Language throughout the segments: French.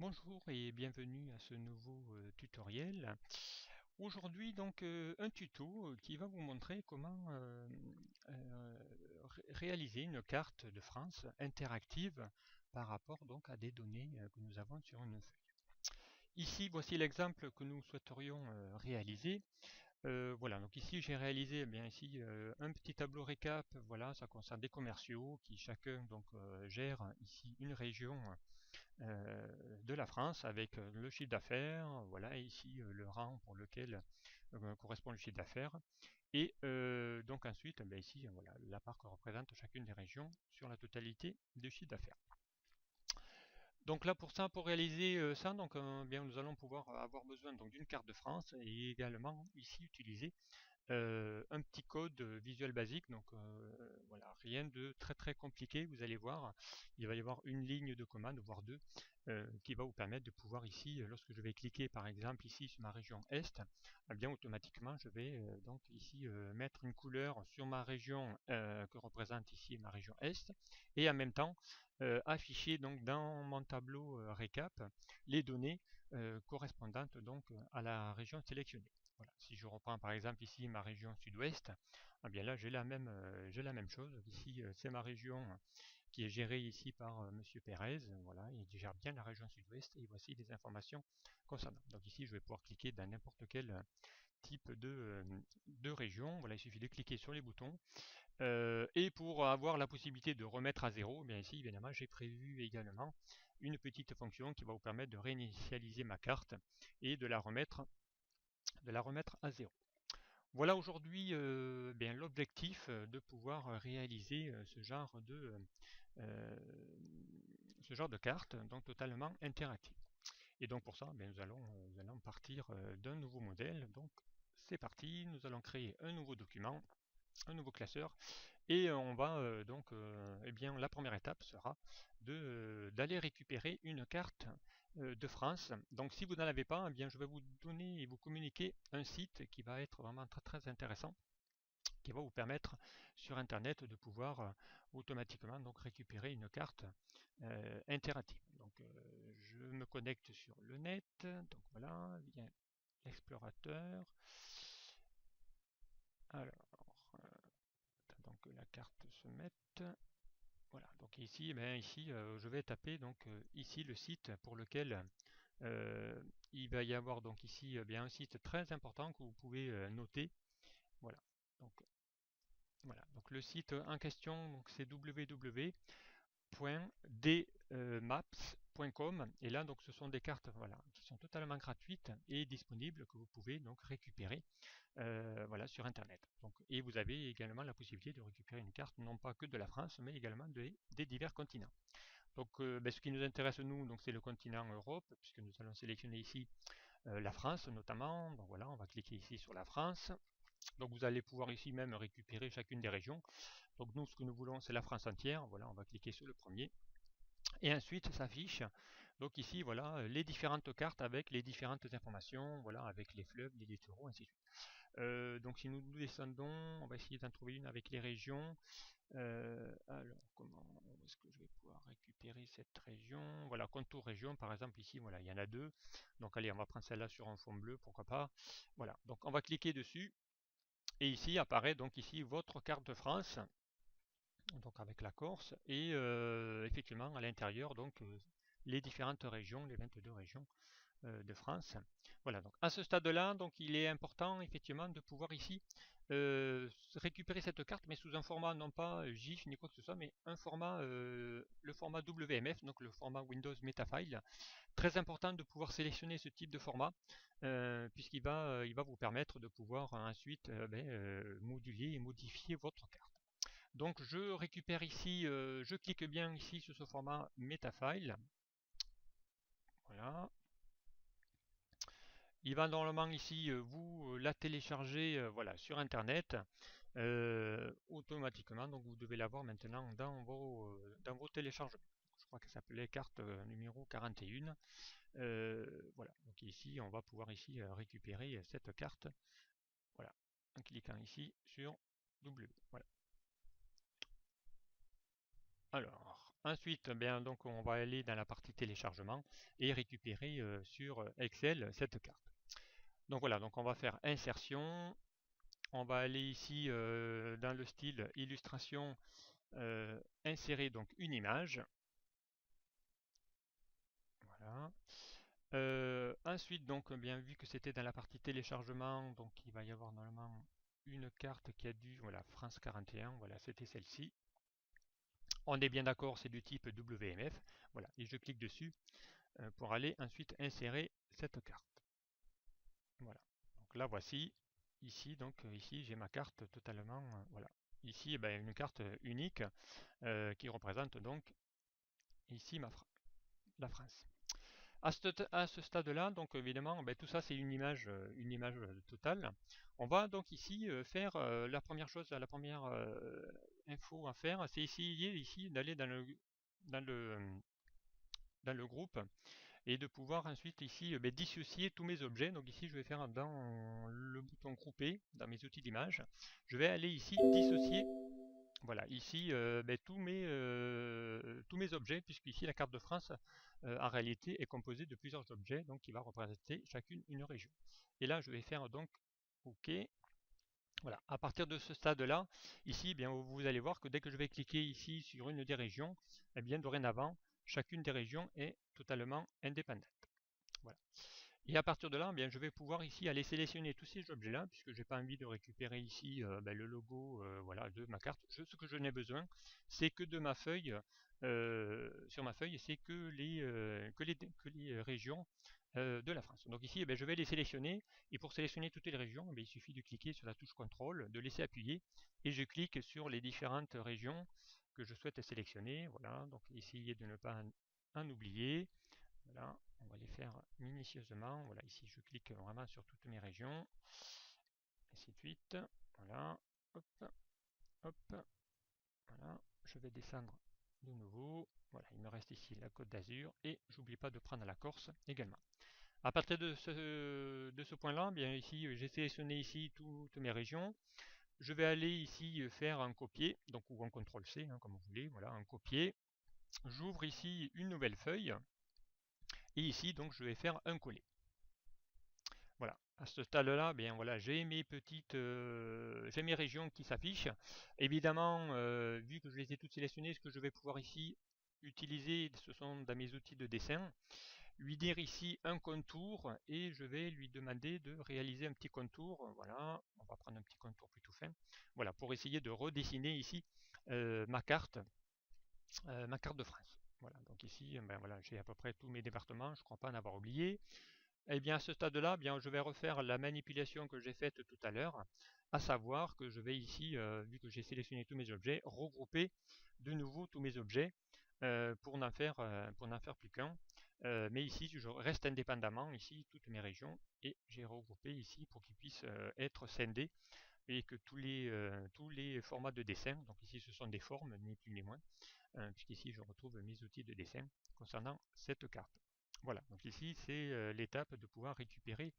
Bonjour et bienvenue à ce nouveau tutoriel. Aujourd'hui donc un tuto qui va vous montrer comment réaliser une carte de France interactive par rapport donc à des données que nous avons sur une feuille. Ici voici l'exemple que nous souhaiterions réaliser. Voilà, donc ici j'ai réalisé ici un petit tableau récap. Voilà, ça concerne des commerciaux qui chacun donc gère ici une région de la France avec le chiffre d'affaires, voilà, et ici le rang pour lequel correspond le chiffre d'affaires. Et donc ensuite, ici, voilà, la part que représente chacune des régions sur la totalité du chiffre d'affaires. Donc là, pour ça, pour réaliser ça, donc, nous allons pouvoir avoir besoin d'une carte de France et également ici utiliser un petit code visuel basique, donc voilà, rien de très très compliqué. Vous allez voir, il va y avoir une ligne de commande, voire deux, qui va vous permettre de pouvoir ici, lorsque je vais cliquer par exemple ici sur ma région Est, eh bien automatiquement je vais donc ici mettre une couleur sur ma région que représente ici ma région Est, et en même temps afficher donc dans mon tableau récap les données correspondantes donc à la région sélectionnée. Voilà. Si je reprends par exemple ici ma région sud-ouest, eh bien là j'ai la même chose. Ici c'est ma région qui est gérée ici par Monsieur Pérez. Voilà, il gère bien la région sud-ouest et voici les informations concernant. Donc ici je vais pouvoir cliquer dans n'importe quel type de région. Voilà, il suffit de cliquer sur les boutons. Et pour avoir la possibilité de remettre à zéro, bien ici évidemment j'ai prévu également une petite fonction qui va vous permettre de réinitialiser ma carte et de la remettre à zéro. Voilà aujourd'hui l'objectif de pouvoir réaliser euh, ce genre de carte, donc totalement interactive. Et donc pour ça, nous allons partir d'un nouveau modèle. Donc c'est parti, nous allons créer un nouveau document, un nouveau classeur, et on va la première étape sera d'aller récupérer une carte de France. Donc si vous n'en avez pas, je vais vous donner et vous communiquer un site qui va être vraiment très très intéressant, qui va vous permettre sur internet de pouvoir automatiquement donc récupérer une carte interactive. Donc je me connecte sur le net, donc voilà, via l'explorateur. Alors, attendons que la carte se mette. Voilà, donc ici, je vais taper donc ici le site pour lequel il va y avoir donc ici un site très important que vous pouvez noter. Voilà, donc voilà, donc le site en question c'est www.dmaps.com, et là donc ce sont des cartes voilà qui sont totalement gratuites et disponibles que vous pouvez donc récupérer voilà, sur internet. Donc, et vous avez également la possibilité de récupérer une carte non pas que de la France mais également des divers continents. Donc ce qui nous intéresse nous donc c'est le continent Europe, puisque nous allons sélectionner ici la France notamment. Donc voilà, on va cliquer ici sur la France. Donc vous allez pouvoir ici même récupérer chacune des régions. Donc nous ce que nous voulons c'est la France entière. Voilà, on va cliquer sur le premier. Et ensuite s'affiche donc ici voilà les différentes cartes avec les différentes informations, voilà, avec les fleuves, les littoraux, ainsi de suite. Donc si nous descendons, on va essayer d'en trouver une avec les régions. Alors comment est-ce que je vais pouvoir récupérer cette région? Voilà, contour région par exemple ici, voilà, il y en a deux. Donc allez, on va prendre celle-là sur un fond bleu, pourquoi pas. Voilà, donc on va cliquer dessus. Et ici apparaît donc ici votre carte de France, donc avec la Corse, et effectivement à l'intérieur donc les différentes régions, les 22 régions de France. Voilà, donc à ce stade-là, donc il est important effectivement de pouvoir ici récupérer cette carte, mais sous un format non pas GIF ni quoi que ce soit, mais un format, le format WMF, donc le format Windows Metafile. Très important de pouvoir sélectionner ce type de format, il va vous permettre de pouvoir ensuite moduler et modifier votre carte. Donc je récupère ici, je clique bien ici sur ce format Metafile. Voilà. Il va normalement ici vous la télécharger voilà, sur internet automatiquement. Donc vous devez l'avoir maintenant dans vos téléchargements. Je crois qu'elle s'appelait carte numéro 41. Voilà. Donc ici on va pouvoir ici récupérer cette carte. Voilà. En cliquant ici sur W. Voilà. Alors, Ensuite, bien, donc on va aller dans la partie téléchargement et récupérer sur Excel cette carte. Donc voilà, donc on va faire insertion. On va aller ici dans le style illustration, insérer donc une image. Voilà. Ensuite, donc, bien vu que c'était dans la partie téléchargement, donc il va y avoir normalement une carte qui a dû, voilà, France 41, voilà, c'était celle-ci. On est bien d'accord, c'est du type WMF, voilà, et je clique dessus pour aller ensuite insérer cette carte. Voilà, donc là voici, ici, donc ici j'ai ma carte totalement, voilà. Ici, eh ben, une carte unique qui représente donc ici la France. À ce stade-là, donc évidemment, ben, tout ça c'est une image totale. On va donc ici faire la première chose, la première info à faire, c'est essayer ici d'aller dans le, dans le groupe et de pouvoir ensuite ici ben, dissocier tous mes objets. Donc ici je vais faire dans le bouton grouper, dans mes outils d'image, je vais aller ici dissocier. Voilà, ici ben, tous mes objets, puisque ici la carte de France en réalité est composée de plusieurs objets, donc qui va représenter chacune une région. Et là je vais faire donc OK. Voilà, à partir de ce stade-là, ici, eh bien, vous allez voir que dès que je vais cliquer ici sur une des régions, eh bien, dorénavant, chacune des régions est totalement indépendante. Voilà. Et à partir de là, eh bien, je vais pouvoir ici aller sélectionner tous ces objets-là, puisque je n'ai pas envie de récupérer ici ben, le logo voilà, de ma carte. Ce que je n'ai besoin, c'est que de ma feuille, sur ma feuille, c'est que les régions de la France. Donc ici, eh bien, je vais les sélectionner, et pour sélectionner toutes les régions, eh bien, il suffit de cliquer sur la touche CTRL, de laisser appuyer, et je clique sur les différentes régions que je souhaite sélectionner. Voilà, donc essayer de ne pas en oublier. Voilà, on va les faire minutieusement. Voilà, ici je clique vraiment sur toutes mes régions, ainsi de suite. Voilà, hop, hop, voilà. Je vais descendre de nouveau. Voilà, il me reste ici la Côte d'Azur et j'oublie pas de prendre la Corse également. À partir de ce point-là, bien ici j'ai sélectionné ici toutes mes régions. Je vais aller ici faire un copier, donc ou un CTRL-C, hein, comme vous voulez. Voilà, un copier. J'ouvre ici une nouvelle feuille. Et ici, donc, je vais faire un coller. Voilà. À ce stade-là, bien voilà, j'ai j'ai mes régions qui s'affichent. Évidemment, vu que je les ai toutes sélectionnées, ce que je vais pouvoir ici utiliser, ce sont dans mes outils de dessin, lui dire ici un contour et je vais lui demander de réaliser un petit contour. Voilà, on va prendre un petit contour plutôt fin. Voilà, pour essayer de redessiner ici ma carte de France. Voilà, donc ici, ben voilà, j'ai à peu près tous mes départements, je ne crois pas en avoir oublié. Et bien à ce stade-là, bien je vais refaire la manipulation que j'ai faite tout à l'heure, à savoir que je vais ici, vu que j'ai sélectionné tous mes objets, regrouper de nouveau tous mes objets pour n'en faire plus qu'un. Mais ici, je reste indépendamment ici toutes mes régions et j'ai regroupé ici pour qu'ils puissent être scindés et que tous les formats de dessin, donc ici ce sont des formes, ni plus ni moins, puisqu'ici je retrouve mes outils de dessin concernant cette carte. Voilà, donc ici c'est l'étape de pouvoir récupérer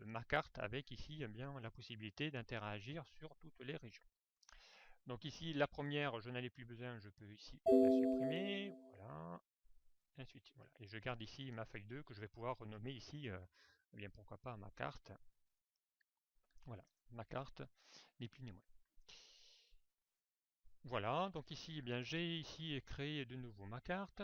ma carte avec ici eh bien, la possibilité d'interagir sur toutes les régions. Donc ici la première, je n'en ai plus besoin, je peux ici la supprimer, voilà, ensuite voilà, et je garde ici ma feuille 2 que je vais pouvoir renommer ici, eh bien pourquoi pas ma carte, voilà, ma carte, ni plus ni moins. Voilà, donc ici, eh bien, j'ai ici créé de nouveau ma carte.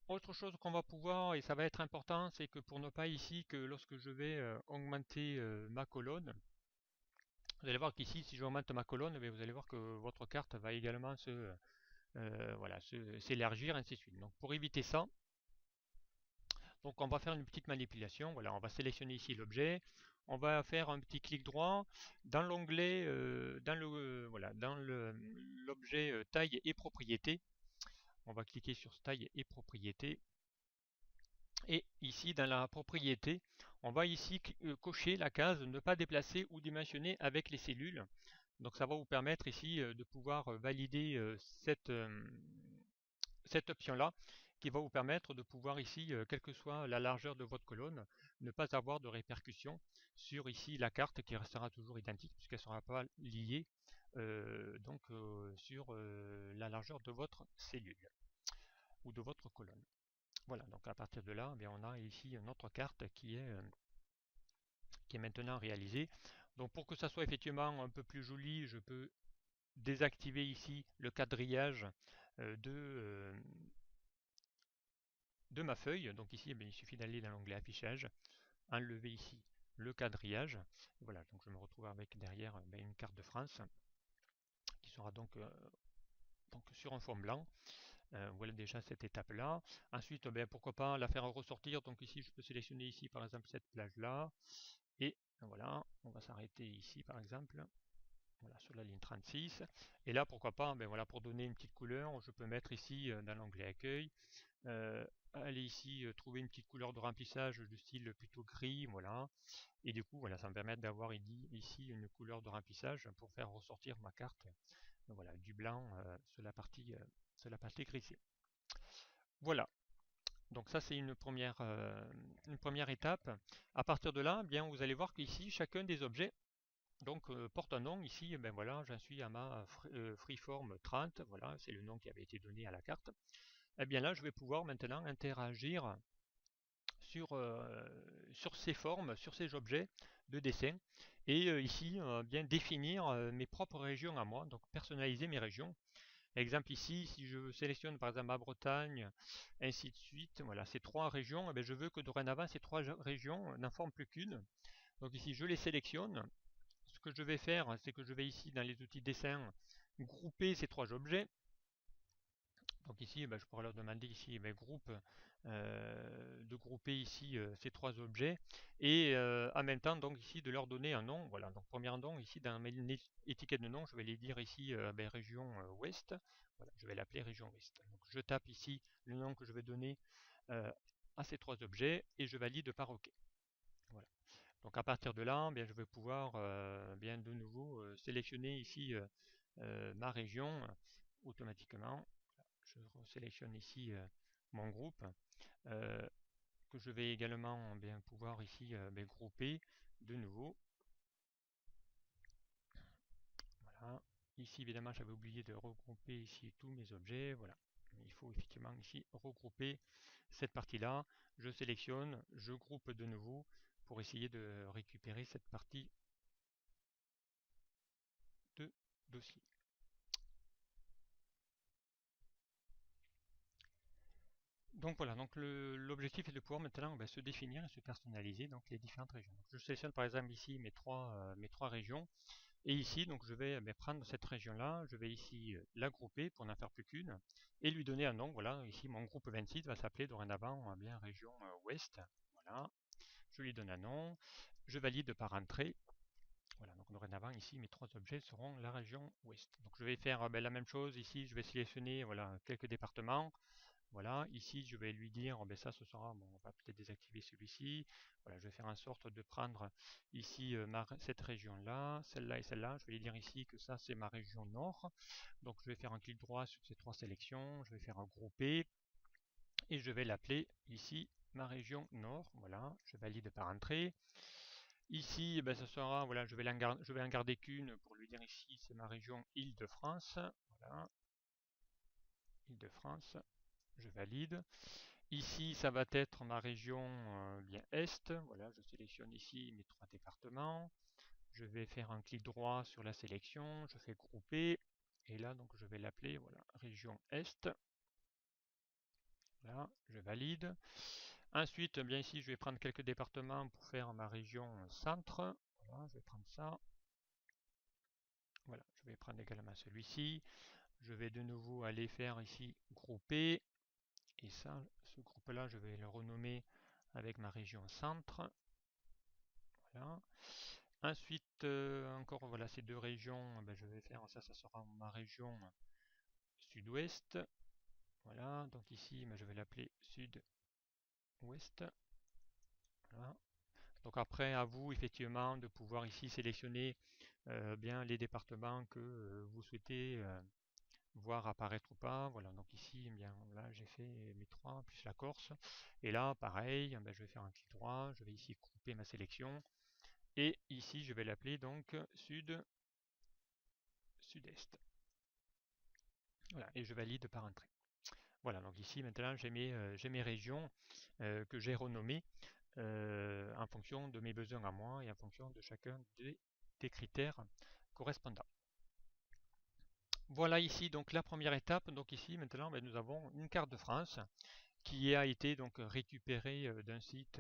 Autre chose qu'on va pouvoir, et ça va être important, c'est que pour ne pas ici que lorsque je vais augmenter ma colonne, vous allez voir qu'ici, si j'augmente ma colonne, eh vous allez voir que votre carte va également voilà, s'élargir, ainsi de suite. Donc pour éviter ça, donc on va faire une petite manipulation. Voilà, on va sélectionner ici l'objet. On va faire un petit clic droit dans l'onglet, voilà, dans l'objet taille et propriété. On va cliquer sur taille et propriété. Et ici, dans la propriété, on va ici cocher la case ne pas déplacer ou dimensionner avec les cellules. Donc ça va vous permettre ici de pouvoir valider cette option-là qui va vous permettre de pouvoir ici, quelle que soit la largeur de votre colonne, ne pas avoir de répercussion sur ici la carte qui restera toujours identique puisqu'elle ne sera pas liée donc sur la largeur de votre cellule ou de votre colonne. Voilà, donc à partir de là, eh bien, on a ici notre carte qui est maintenant réalisée. Donc pour que ça soit effectivement un peu plus joli, je peux désactiver ici le quadrillage de ma feuille. Donc ici, eh bien, il suffit d'aller dans l'onglet affichage, enlever ici le quadrillage. Voilà, donc je me retrouve avec derrière une carte de France qui sera donc sur un fond blanc. Voilà déjà cette étape-là. Ensuite, pourquoi pas la faire ressortir. Donc ici, je peux sélectionner ici par exemple cette plage-là. Et voilà, on va s'arrêter ici par exemple. Voilà, sur la ligne 36. Et là, pourquoi pas, voilà, pour donner une petite couleur, je peux mettre ici dans l'onglet accueil, aller ici trouver une petite couleur de remplissage du style plutôt gris, voilà. Et du coup, voilà, ça me permet d'avoir ici une couleur de remplissage pour faire ressortir ma carte, voilà, du blanc sur la partie grisée. Voilà. Donc ça c'est une première étape. À partir de là, bien vous allez voir qu'ici chacun des objets donc porte un nom. Ici, voilà, j'en suis à ma freeform 30. Voilà, c'est le nom qui avait été donné à la carte. Et bien là, je vais pouvoir maintenant interagir sur ces formes, sur ces objets de dessin. Et ici, bien définir mes propres régions à moi, donc personnaliser mes régions. Exemple ici, si je sélectionne par exemple ma Bretagne, ainsi de suite, voilà, ces trois régions, je veux que dorénavant ces trois régions n'en forment plus qu'une. Donc ici, je les sélectionne. Ce que je vais faire, c'est que je vais ici dans les outils dessin grouper ces trois objets. Donc ici, je pourrais leur demander ici de grouper ici ces trois objets et en même temps donc ici de leur donner un nom. Voilà, donc premier nom ici dans mes étiquettes de nom, je vais les dire ici région ouest. Voilà, je vais l'appeler région ouest. Donc je tape ici le nom que je vais donner à ces trois objets et je valide par OK. Voilà. Donc à partir de là, je vais pouvoir bien de nouveau sélectionner ici ma région automatiquement. Je sélectionne ici mon groupe que je vais également pouvoir ici grouper de nouveau. Voilà. Ici évidemment j'avais oublié de regrouper ici tous mes objets. Voilà. Il faut effectivement ici regrouper cette partie-là. Je sélectionne, je groupe de nouveau pour essayer de récupérer cette partie de dossier. Donc voilà, donc l'objectif est de pouvoir maintenant se définir et se personnaliser donc les différentes régions. Donc, je sélectionne par exemple ici mes trois régions et ici donc je vais prendre cette région-là, je vais ici la grouper pour n'en faire plus qu'une et lui donner un nom. Voilà, ici mon groupe 26 va s'appeler dorénavant bien région ouest. Voilà, je lui donne un nom, je valide par entrée. Voilà, donc dorénavant ici mes trois objets seront la région ouest. Donc je vais faire la même chose ici, je vais sélectionner voilà quelques départements. Voilà, ici je vais lui dire, ça ce sera, on va peut-être désactiver celui-ci. Voilà, je vais faire en sorte de prendre ici cette région-là, celle-là et celle-là. Je vais lui dire ici que ça c'est ma région nord. Donc je vais faire un clic droit sur ces trois sélections, je vais faire un grouper et je vais l'appeler ici ma région nord. Voilà, je valide par entrée. Ici, ce sera, voilà, je vais en garder qu'une pour lui dire ici c'est ma région Île-de-France. Voilà, Île-de-France. Je valide. Ici, ça va être ma région bien Est. Voilà, je sélectionne ici mes trois départements. Je vais faire un clic droit sur la sélection. Je fais grouper. Et là, donc, je vais l'appeler voilà, région Est. Là, je valide. Ensuite, bien ici, je vais prendre quelques départements pour faire ma région centre. Voilà, je vais prendre ça. Voilà, je vais prendre également celui-ci. Je vais de nouveau aller faire ici grouper. Et ça, ce groupe-là, je vais le renommer avec ma région centre. Voilà. Ensuite, encore voilà ces deux régions, je vais faire ça, ça sera ma région sud-ouest. Voilà, donc ici, je vais l'appeler sud-ouest. Voilà. Donc après, à vous effectivement de pouvoir ici sélectionner bien les départements que vous souhaitez voir apparaître ou pas. Voilà, donc ici, bien là j'ai fait mes trois plus la Corse. Et là, pareil, je vais faire un clic droit, je vais ici couper ma sélection. Et ici, je vais l'appeler donc sud-est. Voilà, et je valide par entrée. Voilà, donc ici maintenant j'ai mes régions que j'ai renommées en fonction de mes besoins à moi et en fonction de chacun des critères correspondants. Voilà ici donc la première étape. Donc ici maintenant nous avons une carte de France qui a été donc récupérée d'un site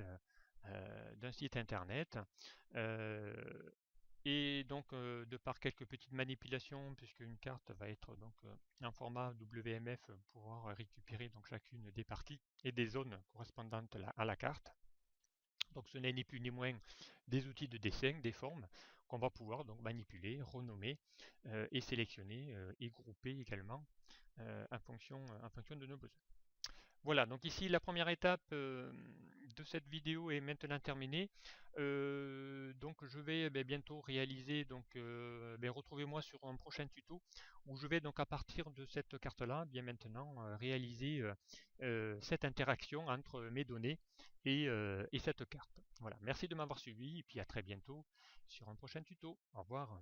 internet. Et donc de par quelques petites manipulations, puisque une carte va être donc en format WMF pour pouvoir récupérer donc chacune des parties et des zones correspondantes à la carte. Donc ce n'est ni plus ni moins des outils de dessin, des formes qu'on va pouvoir donc manipuler, renommer et sélectionner et grouper également en fonction de nos besoins. Voilà, donc ici la première étape de cette vidéo est maintenant terminée. Donc je vais bientôt réaliser, donc retrouvez-moi sur un prochain tuto où je vais donc à partir de cette carte là, bien maintenant réaliser cette interaction entre mes données et cette carte. Voilà, merci de m'avoir suivi et puis à très bientôt sur un prochain tuto. Au revoir.